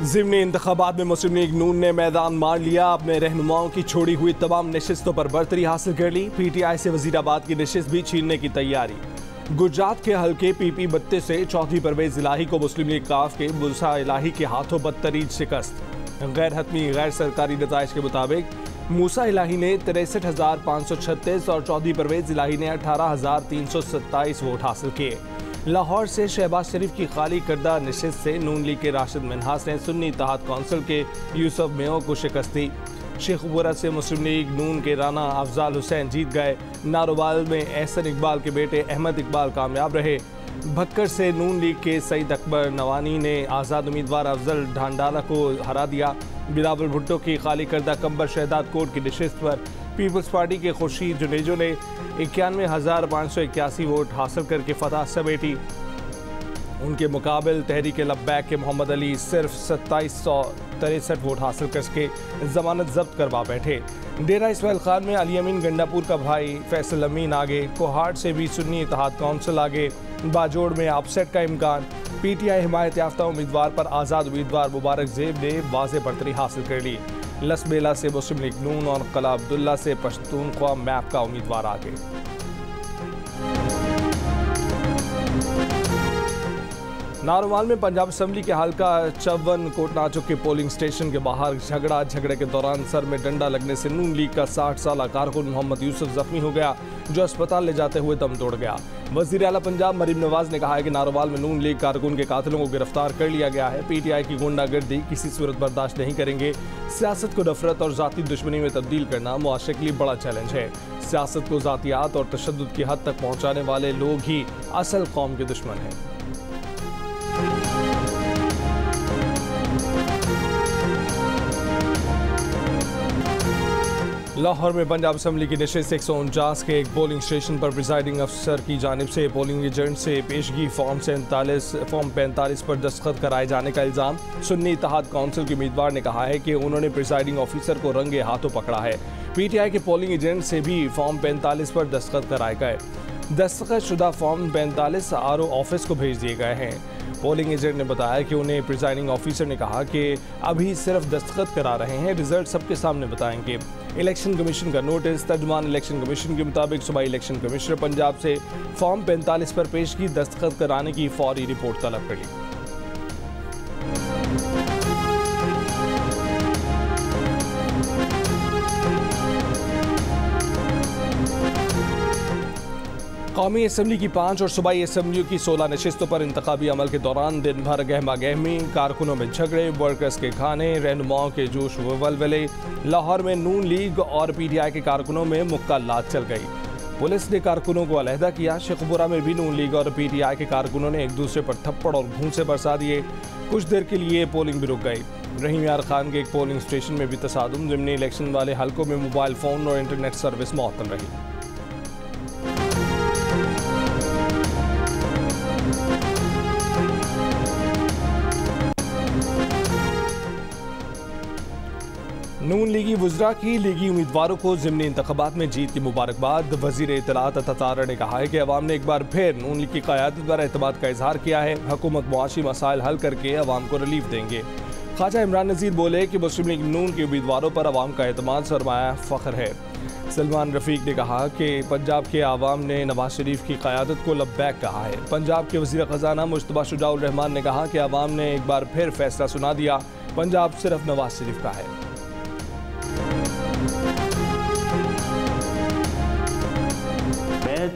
ज़िमनी इंतखाबात में मुस्लिम लीग नून ने मैदान मार लिया। अपने रहनुमाओं की छोड़ी हुई तमाम नशिस्तों पर बरतरी हासिल कर ली। पीटीआई से वजीराबाद की नशिस्त भी छीनने की तैयारी। गुजरात के हल्के पीपी 32 से चौथी परवेज इलाही को मुस्लिम लीग काफ के मूसा इलाही के हाथों बदतरीन शिकस्त। गैर हतमी गैर सरकारी नताइज के मुताबिक मूसा इलाही ने 63,536 और चौथी परवेज इलाही ने 18,327 वोट हासिल किए। लाहौर से शहबाज शरीफ की खाली करदा नशिस्त से नून लीग के राशिद मिन्हास ने सुन्नी इत्तेहाद कौंसिल के यूसुफ मेयो को शिकस्त दी। शेखुपुरा से मुस्लिम लीग नून के राना अफजाल हुसैन जीत गए। नारोवाल में एहसन इकबाल के बेटे अहमद इकबाल कामयाब रहे। भक्कर से नून लीग के सईद अकबर नवानी ने आज़ाद उम्मीदवार अफजल ढांडाला को हरा दिया। बिलावल भुट्टो की खाली करदा कंबर शहदाद कोट की नशिस्त पर पीपल्स पार्टी के खुर्शीद जुनेजो ने 91,581 वोट हासिल करके फतह समेटी। उनके मुकाबले तहरीक लब्बैक के मोहम्मद अली सिर्फ 2763 वोट हासिल करके जमानत जब्त करवा बैठे। डेरा इस्माइल खान में अली अमीन गंडापुर का भाई फैसल अमीन आगे। कोहाट से भी सुन्नी इत्तेहाद कौंसिल आगे। बाजोड़ में अपसेट का इम्कान। पीटीआई हिमायत याफ्ता उम्मीदवार पर आज़ाद उम्मीदवार मुबारक ज़ेब ने वाज़ेह बढ़तरी हासिल कर ली। लसबेला से मुस्लिम लीग नून और कला अब्दुल्ला से पश्तूनख्वा मैप का उम्मीदवार आगे। नारोवाल में पंजाब असम्बली के हल्का चवन कोटनाचुक के पोलिंग स्टेशन के बाहर झगड़े के दौरान सर में डंडा लगने से नून लीग का 60 साल कारकुन मोहम्मद यूसुफ जख्मी हो गया, जो अस्पताल ले जाते हुए दम तोड़ गया। वज़ीर आला पंजाब मरीम नवाज ने कहा है कि नारोवाल में नून लीग कारकुन के कातिलों को गिरफ्तार कर लिया गया है। पीटीआई की गुंडागर्दी किसी सूरत बर्दाश्त नहीं करेंगे। सियासत को नफरत और ज़ाती दुश्मनी में तब्दील करना मुआशरे के लिए बड़ा चैलेंज है। सियासत को ज़ातियात और तशद्दुद की हद तक पहुँचाने वाले लोग ही असल कौम के दुश्मन हैं। लाहौर में पंजाब असम्बली की नशिस्त 149 के एक पोलिंग स्टेशन पर प्रिजाइडिंग अफसर की जानिब से पोलिंग एजेंट से पेशगी फॉर्म 45 पर दस्तखत कराए जाने का इल्ज़ाम। सुन्नी इत्तेहाद कौंसिल के उम्मीदवार ने कहा है कि उन्होंने प्रिजाइडिंग ऑफिसर को रंगे हाथों पकड़ा है। पीटीआई के पोलिंग एजेंट से भी फॉर्म 45 पर दस्तखत कराए गए। दस्तखत शुदा फॉर्म 45 आरओ ऑफिस को भेज दिए गए हैं। पोलिंग एजेंट ने बताया कि उन्हें प्रिजाइडिंग ऑफिसर ने कहा कि अभी सिर्फ दस्तखत करा रहे हैं, रिजल्ट सबके सामने बताएंगे। इलेक्शन कमीशन का नोटिस। तर्जुमान इलेक्शन कमीशन के मुताबिक सूबाई इलेक्शन कमिश्नर पंजाब से फॉर्म 45 पर पेशगी दस्तखत कराने की फौरी रिपोर्ट तलब कर ली। कौमी असम्बली की 5 और सूबाई असम्बलियों की 16 नशिस्तों पर इंतखाबी अमल के दौरान दिन भर गहमा गहमी, कारकुनों में झगड़े, वर्कर्स के खाने, रहनुमाओं के जोश व वलवले। लाहौर में नून लीग और पीटीआई के कारकुनों में मुक्कालात चल गई। पुलिस ने कारकुनों को अलहदा किया। शेखुपुरा में भी नून लीग और पीटीआई के कारकुनों ने एक दूसरे पर थप्पड़ और घूंसे बरसा दिए। कुछ देर के लिए पोलिंग भी रुक गई। रहीम यार खान के एक पोलिंग स्टेशन में भी तसादुम। ज़िमनी इलेक्शन वाले हल्कों में मोबाइल फ़ोन और इंटरनेट सर्विस मुअत्तल रही। नून लीगी वज़रा की लीगी उम्मीदवारों को ज़िमनी इंतखाबात में जीत की मुबारकबाद। वज़ीर इत्तलात अता ने कहा है कि अवाम ने एक बार फिर नून लीग की क़यादत पर एतमाद का इजहार किया है। हुकूमत मुआशी मसाइल हल करके अवाम को रिलीफ देंगे। ख्वाजा इमरान नज़ीर बोले कि मुस्लिम लीग नून के उम्मीदवारों पर अवाम का एतमाद सरमाया फ़ख्र है। सलमान रफ़ीक ने कहा कि पंजाब के आवाम ने नवाज शरीफ की क़यादत को लब्बैक कहा है। पंजाब के वज़ीर ख़जाना मुश्तबा शुजाउर रहमान ने कहा कि अवाम ने एक बार फिर फैसला सुना दिया, पंजाब सिर्फ नवाज शरीफ का है।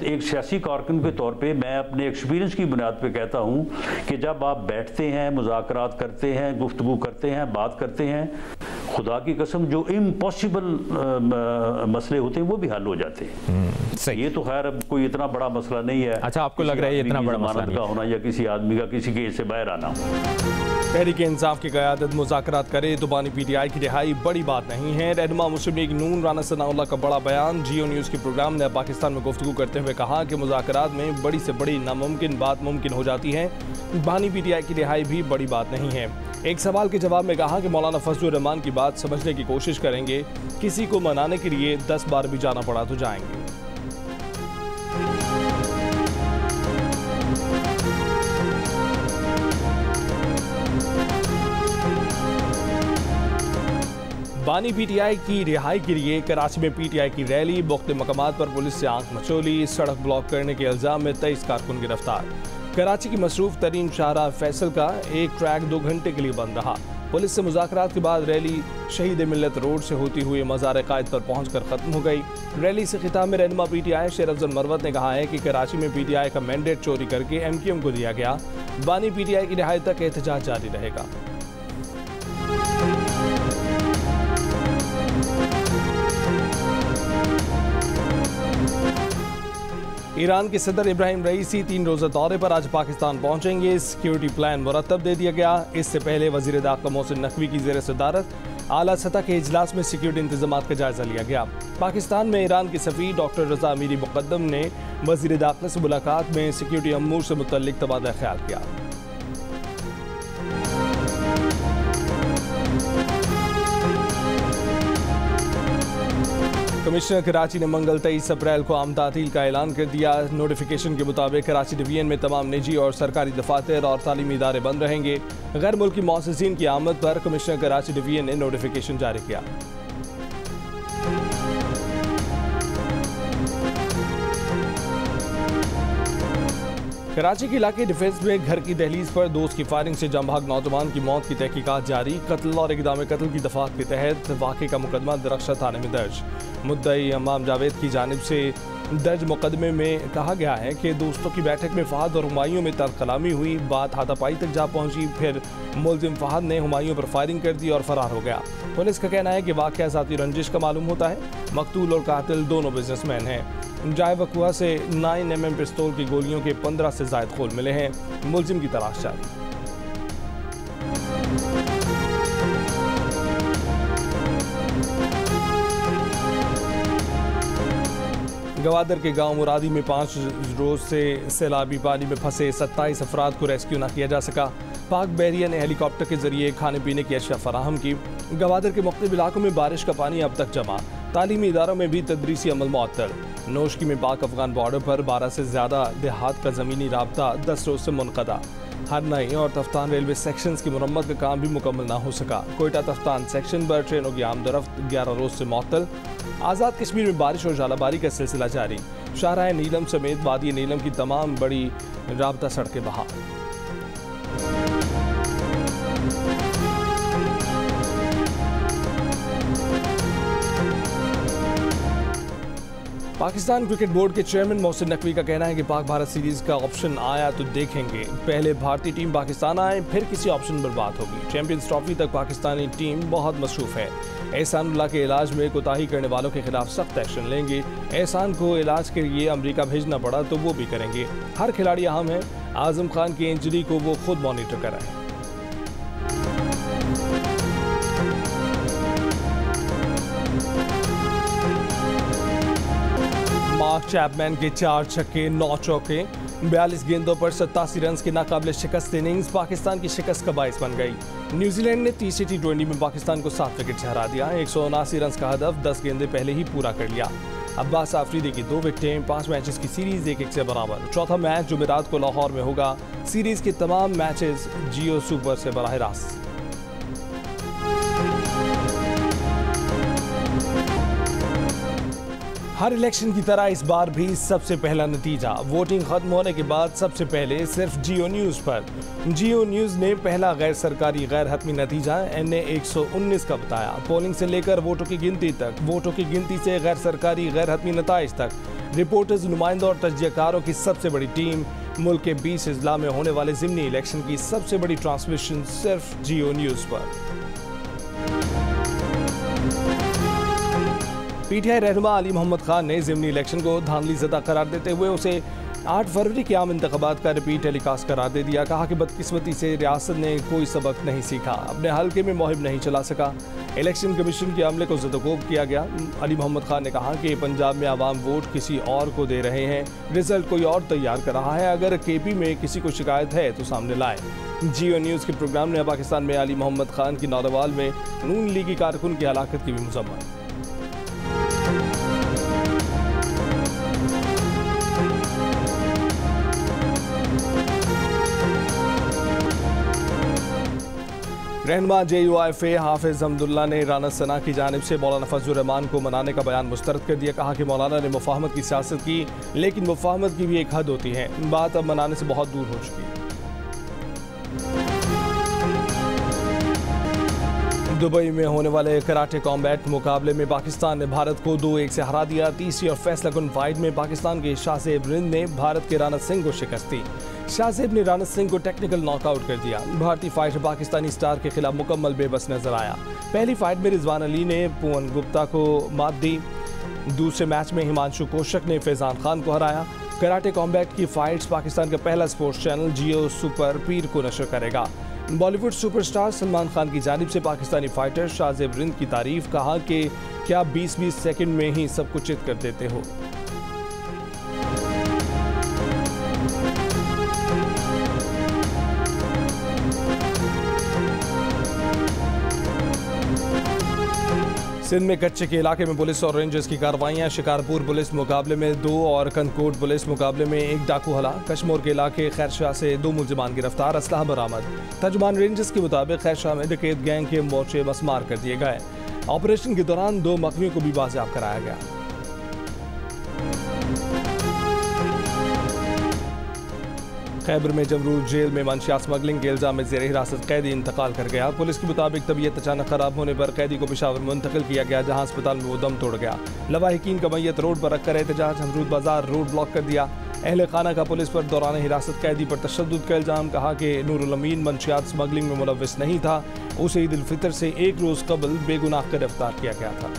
एक सियासी कारकुन के तौर पे मैं अपने एक्सपीरियंस की बुनियाद पे कहता हूँ कि जब आप बैठते हैं, मुज़ाकरात करते हैं, गुफ्तगू करते हैं, बात करते हैं, खुदा की कसम जो इम्पॉसिबल मसले होते हैं वो भी हल हो जाते हैं। ये तो खैर अब कोई इतना बड़ा मसला नहीं है। अच्छा, आपको लग रहा है इतना बड़ा मसला का होना या किसी आदमी का किसी केस से बाहर आना। तहरीक इंसाफ की क़यादत मुज़ाकरात करे तो बानी पीटीआई की रिहाई बड़ी बात नहीं है। रहनुमा मुस्लिम लीग नून राना सनाउल्लाह का बड़ा बयान। जियो न्यूज़ के प्रोग्राम ने पाकिस्तान में गुफ्तगू करते हुए कहा कि मुज़ाकरात में बड़ी से बड़ी नामुमकिन बात मुमकिन हो जाती है। बानी पीटीआई की रिहाई भी बड़ी बात नहीं है। एक सवाल के जवाब में कहा कि मौलाना फजलुर रहमान की बात समझने की कोशिश करेंगे। किसी को मनाने के लिए 10 बार भी जाना पड़ा तो जाएंगे। बानी पीटीआई की रिहाई के लिए कराची में पीटीआई की रैली, मुख्तलिफ मकामात पर पुलिस से आंख मचोली, सड़क ब्लॉक करने के इल्जाम में 23 कारकुन गिरफ्तार। कराची की मसरूफ तरीन शाहराह फैसल का एक ट्रैक 2 घंटे के लिए बंद रहा। पुलिस से मुज़ाकरात के बाद रैली शहीद मिल्लत रोड से होती हुई मज़ार कायद पर पहुंचकर खत्म हो गई। रैली से खिताब में रहनुमा पीटीआई शेर अफजल मरवत ने कहा है कि कराची में पीटीआई का मैंडेट चोरी करके एमक्यूएम को दिया गया। बानी पीटीआई की रिहाई तक एहतजाज जारी रहेगा। ईरान के सदर इब्राहिम रईसी 3 रोज़ा दौरे पर आज पाकिस्तान पहुंचेंगे। सिक्योरिटी प्लान मुरतब दे दिया गया। इससे पहले वज़ीर दाखिला मोहसिन नकवी की ज़ेर सदारत आला सतह के इजलास में सिक्योरिटी इंतजामात का जायजा लिया गया। पाकिस्तान में ईरान के सफ़ीर डॉक्टर रज़ा अमीरी मुक़द्दम ने वज़ीर दाखिला से मुलाकात में सिक्योरिटी अमूर से मुतल्लिक तबादला ख्याल किया। कमिश्नर कराची ने मंगल 23 अप्रैल को आम तातील का ऐलान कर दिया। नोटिफिकेशन के मुताबिक कराची डिवीजन में तमाम निजी और सरकारी दफातर और तालीमी इदारे बंद रहेंगे। गैर मुल्की मौससिन की आमद पर कमिश्नर कराची डिवीजन ने नोटिफिकेशन जारी किया। कराची के इलाके डिफेंस में घर की दहलीज पर दोस्त की फायरिंग से जंभाग नौजवान की मौत की तहकीकात जारी। कत्ल और इक़दाम कत्ल की दफात के तहत वाक़े का मुकदमा दरख्शा थाने में दर्ज। मुद्दई हमाम जावेद की जानिब से दर्ज मुकदमे में कहा गया है कि दोस्तों की बैठक में फहद और हुमायूं में तरकलामी हुई। बात हाथापाई तक जा पहुंची। फिर मुलजिम फहद ने हुमायूं पर फायरिंग कर दी और फरार हो गया। पुलिस का कहना है कि वाक़या ज़ाती रंजिश का मालूम होता है। मकतूल और कातिल दोनों बिजनेसमैन हैं। जाए वकुआ से 9mm पिस्तौल की गोलियों के 15 से ज़ायद खोल मिले हैं। मुलजिम की तलाश जारी। गवादर के गांव मुरादी में 5 रोज से सैलाबी पानी में फंसे 27 अफराद को रेस्क्यू न किया जा सका। पाक बहरिया ने हेलीकॉप्टर के जरिए खाने पीने की अशिया फराहम की। गवादर के मुख्तलिफ इलाकों में बारिश का पानी अब तक जमा। तालीमी इदारों में भी तदरीसी अमल मुअत्तल। नोशकी में पाक अफगान बॉर्डर पर 12 से ज़्यादा देहात का ज़मीनी राब्ता 10 रोज से मुनक़दा। हरनई और तफ्तान रेलवे सेक्शंस की मुरम्मत का काम भी मुकम्मल ना हो सका। कोयटा तफ्तान सेक्शन पर ट्रेनों की आमदरफ्त 11 रोज से मुअत्तल। आज़ाद कश्मीर में बारिश और जालाबारी का सिलसिला जारी। शाहराह नीलम समेत वादी नीलम की तमाम बड़ी राब्ता सड़कें बहाल। पाकिस्तान क्रिकेट बोर्ड के चेयरमैन मोहसिन नकवी का कहना है कि पाक भारत सीरीज का ऑप्शन आया तो देखेंगे। पहले भारतीय टीम पाकिस्तान आए, फिर किसी ऑप्शन पर बात होगी। चैंपियंस ट्रॉफी तक पाकिस्तानी टीम बहुत मसरूफ है। एहसानुल्लाह के इलाज में कोताही करने वालों के खिलाफ सख्त एक्शन लेंगे। एहसान को इलाज के लिए अमेरिका भेजना पड़ा तो वो भी करेंगे। हर खिलाड़ी अहम है। आजम खान की इंजरी को वो खुद मॉनिटर कराएं। मार्क चैपमैन के 4 छक्के 9 चौके 42 गेंदों पर 87 रन की नाकाबिले शिकस्त इनिंग्स पाकिस्तान की शिकस्त का बाइस बन गई। न्यूजीलैंड ने तीसरी T20 में पाकिस्तान को 7 विकेट से हरा दिया। 179 रन का हदफ 10 गेंदे पहले ही पूरा कर लिया। अब्बास आफरीदी की 2 विकेटें। 5 मैचेस की सीरीज 1-1 से बराबर। चौथा मैच जुमेरात को लाहौर में होगा। सीरीज के तमाम मैचेस जियो सुपर से बराह रास्त। हर इलेक्शन की तरह इस बार भी सबसे पहला नतीजा वोटिंग खत्म होने के बाद सबसे पहले सिर्फ जियो न्यूज़ पर। जियो न्यूज़ ने पहला गैर सरकारी गैर हतमी नतीजा NA 119 का बताया। पोलिंग से लेकर वोटों की गिनती तक, वोटों की गिनती से गैर सरकारी गैर हतमी नताइज तक, रिपोर्टर्स, नुमाइंदों और तजज़ियाकारों की सबसे बड़ी टीम। मुल्क के 20 अजला में होने वाले ज़िमनी इलेक्शन की सबसे बड़ी ट्रांसमिशन सिर्फ जियो न्यूज़ पर। पीटीआई रहनुमा अली मोहम्मद खान ने ज़िमनी इलेक्शन को धांधली ज़दा करार देते हुए उसे 8 फरवरी के आम इंतखाबात का रिपीट टेलीकास्ट करार दे दिया। कहा कि बदकिस्मती से रियासत ने कोई सबक नहीं सीखा, अपने हल्के में मुहिम नहीं चला सका। इलेक्शन कमीशन के अमले को ज़दोकोब किया गया। अली मोहम्मद खान ने कहा कि पंजाब में आवाम वोट किसी और को दे रहे हैं, रिजल्ट कोई और तैयार कर रहा है। अगर KP में किसी को शिकायत है तो सामने लाए। जियो न्यूज़ के प्रोग्राम ने पाकिस्तान में अली मोहम्मद खान की नौरवाल में नून लीगी कारकुन की हलाकत की भी मज़म्मत। रहनुमा JUIF हाफिज हमदुल्ला ने राना सना की जानिब से मौलाना फजलुर रहमान को मनाने का बयान मुस्तरद कर दिया। कहा कि मौलाना ने मुफाहमत की सियासत की, लेकिन मुफाहमत की भी एक हद होती है, बात अब मनाने से बहुत दूर हो चुकी है। दुबई में होने वाले कराटे कॉम्बैट मुकाबले में पाकिस्तान ने भारत को 2-1 से हरा दिया। तीसरी और फैसलाकुन फाइट में पाकिस्तान के शाहजेब रिंद ने भारत के राना सिंह को शिकस्त दी। शाहजेब ने राना सिंह को टेक्निकल नॉकआउट कर दिया। भारतीय फाइटर पाकिस्तानी स्टार के खिलाफ मुकम्मल बेबस नजर आया। पहली फाइट में रिजवान अली ने पुवन गुप्ता को मात दी। दूसरे मैच में हिमांशु कौशिक ने फैजान खान को हराया। कराटे कॉम्बैट की फाइट्स पाकिस्तान का पहला स्पोर्ट्स चैनल जियो सुपर पीर को नशर करेगा। बॉलीवुड सुपरस्टार सलमान खान की जानिब से पाकिस्तानी फाइटर शाहजेब रिंद की तारीफ, कहा कि क्या 20-20 सेकंड में ही सब कुछ चित कर देते हो। सिंध में कच्चे के इलाके में पुलिस और रेंजर्स की कार्रवाइयां। शिकारपुर पुलिस मुकाबले में 2 और कंदकोट पुलिस मुकाबले में 1 डाकू हलाक। कश्मोर के इलाके खैरशाह से 2 मुलजिमान गिरफ्तार, असलहा बरामद। तर्जुमान रेंजर्स के मुताबिक खैरशाह में डकैत गैंग के मोर्चे मस्मार कर दिए गए। ऑपरेशन के दौरान 2 मकवियों को भी बाजियाब कराया गया। खैबर में जमरूद जेल में मंशियात स्मगलिंग के इल्जाम में ज़ेर हिरासत कैदी इंतकाल कर गया। पुलिस के मुताबिक तबीयत अचानक खराब होने पर कैदी को पेशावर मुंतकिल किया गया, जहां अस्पताल में वो दम तोड़ गया। लवाहिकीन का मैयत रोड पर रखकर एहतजाज। जमरूद बाजार रोड ब्लॉक कर दिया। अहले खाना का पुलिस पर दौरान हिरासत कैदी पर तशद्दुद का इल्जाम। कहा कि नूरुल अमीन मंशियात स्मगलिंग में मुलव्विस नहीं था, उसे ईद उल फितर से 1 रोज़ कबल बेगुनाह गिरफ्तार किया गया था।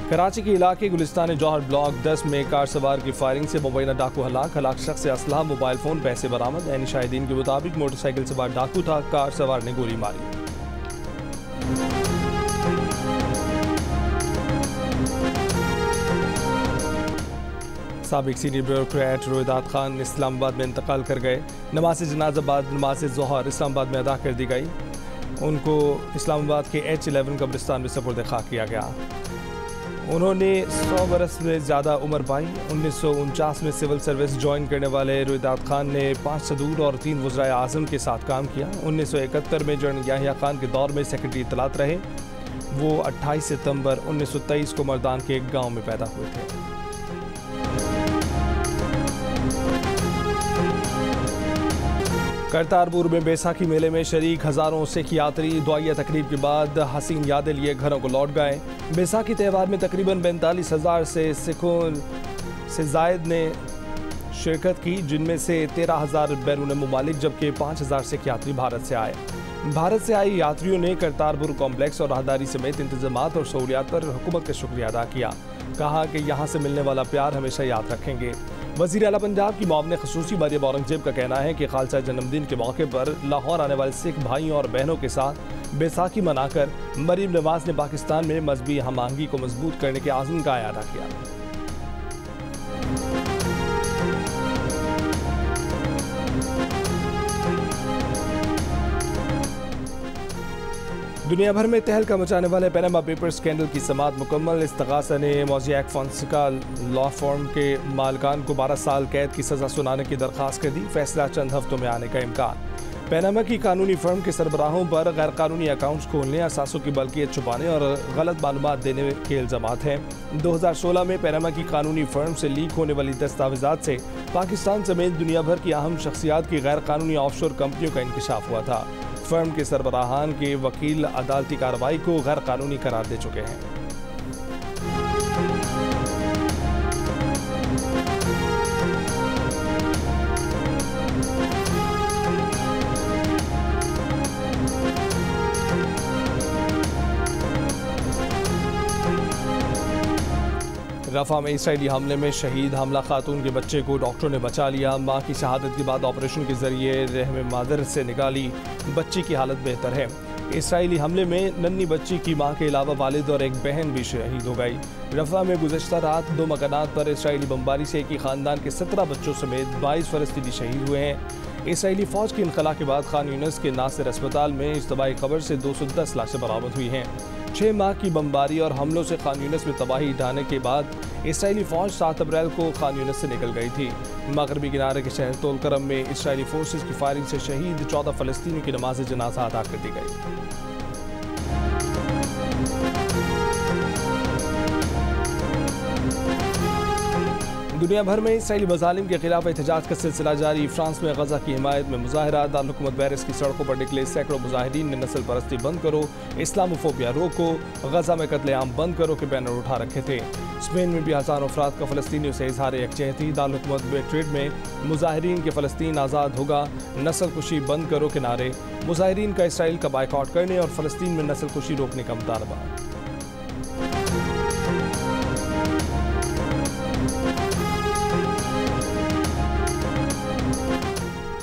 कराची के इलाके गुलिस्तान जौहर ब्लॉक 10 में कार सवार की फायरिंग से मुबैना डाकू हलाक शख्स से असलहा, मोबाइल फोन, पैसे बरामद। ऐनी शाहिदीन के मुताबिक मोटरसाइकिल सवार डाकू था, कार सवार ने गोली मारी। साबिक सीनियर ब्यूरोक्रेट रोहिदात खान इस्लामाबाद में इंतकाल कर गए। नमाज जनाजा बाद नमाज ज़ोहर इस्लामाबाद में अदा कर दी गई। उनको इस्लामाबाद के H11 कब्रिस्तान में सपुर्द खाक किया गया। उन्होंने 100 बरस में ज़्यादा उम्र पाई। 1949 में सिविल सर्विस ज्वाइन करने वाले रोहिदात खान ने 5 सदूर और 3 वज़राए आज़म के साथ काम किया। 1971 में जनरल याहिया खान के दौर में सेक्रेटरी इत्तलात रहे। वो 28 सितंबर 1923 को मर्दान के एक गाँव में पैदा हुए थे। करतारपुर में बैसाखी मेले में शरीक हज़ारों सिख यात्री दुआया तकरीब के बाद हसीन यादें लिए घरों को लौट गए। बैसाखी त्यौहार में तकरीबन 45,000 से सिखों से जायद ने शिरकत की, जिनमें से 13,000 बैरून मुमालिक, जबकि 5,000 सिख यात्री भारत से आए। भारत से आए यात्रियों ने करतारपुर कॉम्प्लेक्स और राहदारी समेत इंतजामात और सहूलियात पर हुकूमत का शुक्रिया अदा किया। कहा कि यहाँ से मिलने वाला प्यार हमेशा याद रखेंगे। वज़ीर आला पंजाब की मुआविन ख़ुसूसी मरियम औरंगज़ेब का कहना है कि खालसा जन्मदिन के मौके पर लाहौर आने वाले सिख भाइयों और बहनों के साथ बैसाखी मनाकर मरीम नवाज ने पाकिस्तान में मजहबी हम आहंगी को मजबूत करने के आज़म का अदा किया। दुनिया भर में तहलका मचाने वाले पनामा पेपर्स स्कैंडल की समाअत मुकम्मल। इस्तगासा ने मोज़ैक फोंसेका लॉ फर्म के मालिकान को 12 साल कैद की सज़ा सुनाने की दरख्वास्त कर दी। फैसला चंद हफ्तों में आने का इम्कान। पनामा की कानूनी फर्म के सरबराहों पर गैर कानूनी अकाउंट्स खोलने, असासों की बल्कियत छुपाने और गलत मालूमात देने के इल्ज़ामात हैं। 2016 में पनामा की कानूनी फर्म से लीक होने वाली दस्तावेजात से पाकिस्तान समेत दुनिया भर की अहम शख्सियात की गैर कानूनी ऑफशोर कंपनियों का इंकशाफ हुआ था। फर्म के सरबराहान के वकील अदालती कार्रवाई को गैर कानूनी करार दे चुके हैं। रफा में इसराइली हमले में शहीद हमला खातून के बच्चे को डॉक्टरों ने बचा लिया। मां की शहादत के बाद ऑपरेशन के जरिए रहम मादर से निकाली। बच्ची की हालत बेहतर है। इसराइली हमले में नन्ही बच्ची की मां के अलावा वालिद और एक बहन भी शहीद हो गई। रफा में गुज़श्ता रात 2 मकानात पर इसराइली बमबारी से एक ही खानदान के 17 बच्चों समेत 22 फ़लस्तीनी शहीद हुए हैं। इसराइली फ़ौज की इनखला के बाद खान यूनिस के नासिर अस्पताल में इज्तमाई कब्र से 210 लाशें बरामद हुई हैं। 6 माह की बमबारी और हमलों से खान यूनिस में तबाही ढाने के बाद इसराइली फौज 7 अप्रैल को खान यूनिस से निकल गई थी। मगरबी किनारे के शहर तोलकरम में इसराइली फोर्सेस की फायरिंग से शहीद 14 फलस्तीनियों की नमाज जनाजा अदा कर दी गई। दुनिया भर में इसराइली मज़ालिम के खिलाफ एहतजाज का सिलसिला जारी। फ्रांस में गजा की हिमायत में मुजाहरा। दारुल पेरिस की सड़कों पर निकले सैकड़ों मुजाहिरीन ने नस्ल परस्ती बंद करो, इस्लामोफोबिया रोको, गजा में कत्लेआम बंद करो के बैनर उठा रखे थे। स्पेन में भी हज़ारों अफराद का फ़लस्तीनियों से इजहार यकजहती। दारुल मैड्रिड में मुजाहिरीन के फ़लस्तीन आज़ाद होगा, नस्ल कुशी बंद करो के नारे। मुजाहिरीन का इसराइल का बाइकआउट करने और फ़लस्तीन में नस्ल कुशी रोकने का मुतालबा।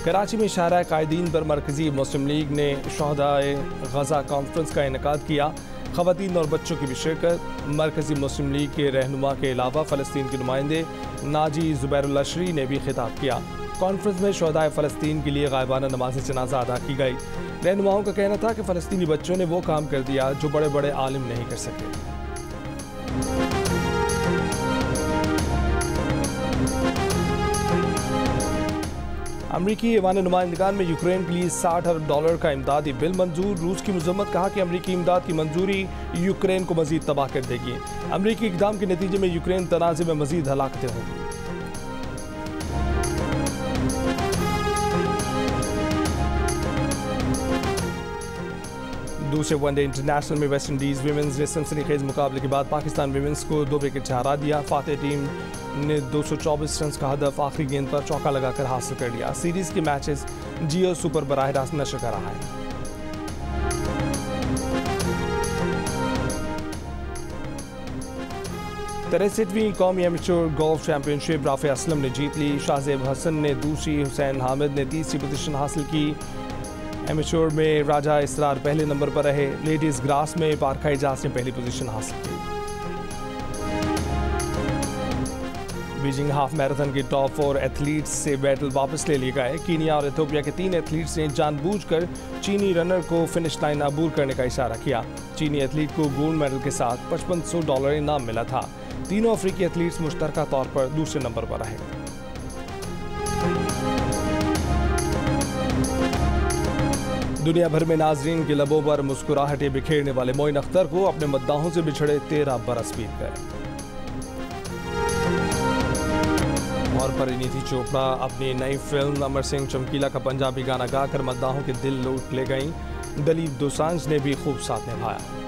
कराची में शाहरा कायदीन पर मरकजी मुस्लिम लीग ने शहदाए गजा कॉन्फ्रेंस का इनेकाद किया। ख़वातीन और बच्चों की भी शिरकत। मरकजी मुस्लिम लीग के रहनुमा के अलावा फ़लस्तीन के नुमाइंदे नाजी ज़ुबैरुल अशरी ने भी खिताब किया। कॉन्फ्रेंस में शहदाए फ़लस्तीन के लिए गायबाना नमाज जनाजा अदा की गई। रहनुमाओं का कहना था कि फ़लस्तीनी बच्चों ने वो काम कर दिया जो बड़े बड़े आलिम नहीं कर सके। अमरीकी ऐवान नुमाइंदगान में यूक्रेन के लिए $60 अरब का इमदादी बिल मंजूर। रूस की मजम्मत, कहा कि अमरीकी इमदाद की मंजूरी यूक्रेन को मजीद तबाह कर देगी। अमरीकी इक़दाम के नतीजे में यूक्रेन तनाज़े में मजीद हलाकतें होंगी। दूसरे वनडे इंटरनेशनल में वेस्ट इंडीज़ विमेंस ने सनसनीखेज मुकाबले के बाद पाकिस्तान विमेंस को 2 विकेट से हरा दिया। फातेह टीम ने 224 रन का हदफ आखिरी गेंद पर चौका लगाकर हासिल कर लिया। सीरीज के मैचेस जियो सुपर बराह रास्त नशर कर रहा है। तिरसठवीं कौमी amateur golf championship Rafe Aslam ने जीत ली। शाहजेब हसन ने दूसरी, हुसैन हामिद ने तीसरी पोजीशन हासिल की। एमेच्योर में राजा इसरार पहले नंबर पर रहे। लेडीज ग्रास में पारखा इजाज ने पहली पोजीशन हासिल की। बीजिंग हाफ मैराथन के टॉप 4 एथलीट्स से मेडल वापस ले लिए गए। कीनिया और इथियोपिया के 3 एथलीट्स ने जानबूझकर चीनी रनर को फिनिश लाइन अबूर करने का इशारा किया। चीनी एथलीट को गोल्ड मेडल के साथ $5500 इनाम मिला था। तीनों अफ्रीकी एथलीट्स मुश्तरका तौर पर दूसरे नंबर पर रहे। दुनिया भर में नाजरीन के लबों पर मुस्कुराहटें बिखेरने वाले मोइन अख्तर को अपने मद्दाहों से बिछड़े 13 बरस बीत गए। और परिणीति चोपड़ा अपनी नई फिल्म अमर सिंह चमकीला का पंजाबी गाना गाकर मद्दाहों के दिल लूट ले गईं। दलीप दोसांझ ने भी खूब साथ निभाया।